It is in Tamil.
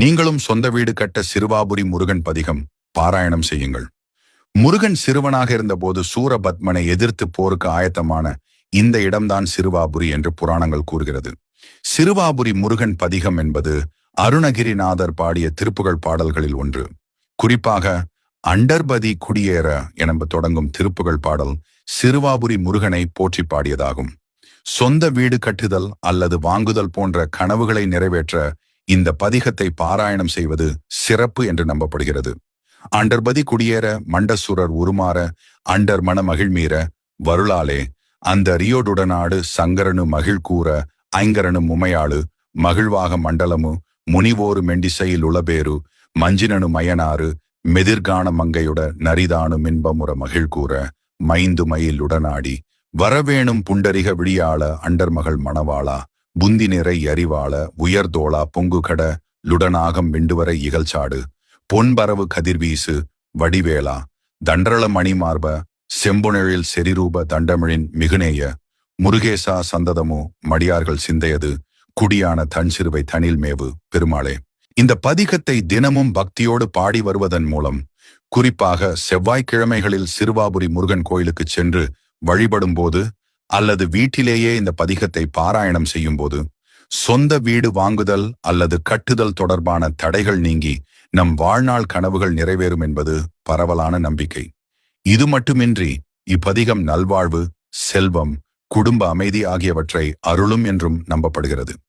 நீங்களும் சொந்த வீடு கட்ட சிறுவாபுரி முருகன் பதிகம் பாராயணம் செய்யுங்கள். முருகன் சிறுவனாக இருந்தபோது சூரபத்மனை எதிர்த்து போருக்கு ஆயத்தமான இந்த இடம்தான் சிறுவாபுரி என்று புராணங்கள் கூறுகிறது. சிறுவாபுரி முருகன் பதிகம் என்பது அருணகிரிநாதர் பாடிய திருப்புகழ் பாடல்களில் ஒன்று. குறிப்பாக அண்டர்பதி குடியேற என தொடங்கும் திருப்புகழ் பாடல் சிறுவாபுரி முருகனை போற்றி பாடியதாகும். சொந்த வீடு கட்டுதல் அல்லது வாங்குதல் போன்ற கனவுகளை நிறைவேற்ற இந்த பதிகத்தை பாராயணம் செய்வது சிறப்பு என்று நம்பப்படுகிறது. அண்டர்பதி குடியேற மண்டசுரர் உருமாற அண்டர் மன மகிழ்மீற வருளாலே அந்த ரியோடுடனாடு சங்கரனு மகிழ் கூற ஐங்கரனு முமையாளு மகிழ்வாக மண்டலமு முனிவோரு மெண்டிசையில் உளபேரு மஞ்சினனு மயனாறு மெதிர்கான மங்கையுட நரிதானு மின்பமுற மகிழ் கூற மைந்து மயில் உடனாடி வரவேணும் புண்டரிக விழியாள அண்டர் மகள் மணவாளா புந்தி நிறை அறிவாள உயர்தோளா பொங்குகட லுடனாகம் விண்டுவரை இகழ்ச்சாடு பொன்பரவு கதிர்வீசு வடிவேளா தண்டரள மணிமார்ப செம்புணழில் செரிரூப தண்டமிழின் மிகுநேய முருகேசா சந்ததமோ மடியார்கள் சிந்தையது குடியான தன் சிறுவை தனில் மேவு பெருமாளே. இந்த பதிகத்தை தினமும் பக்தியோடு பாடி வருவதன் மூலம், குறிப்பாக செவ்வாய்க்கிழமைகளில் சிறுவாபுரி முருகன் கோயிலுக்கு சென்று வழிபடும் போது அல்லது வீட்டிலேயே இந்த பதிகத்தை பாராயணம் செய்யும் போது சொந்த வீடு வாங்குதல் அல்லது கட்டுதல் தொடர்பான தடைகள் நீங்கி நம் வாழ்நாள் கனவுகள் நிறைவேறும் என்பது பரவலான நம்பிக்கை. இது மட்டுமின்றி இப்பதிகம் நல்வாழ்வு, செல்வம், குடும்ப அமைதி ஆகியவற்றை அருளும் என்றும் நம்பப்படுகிறது.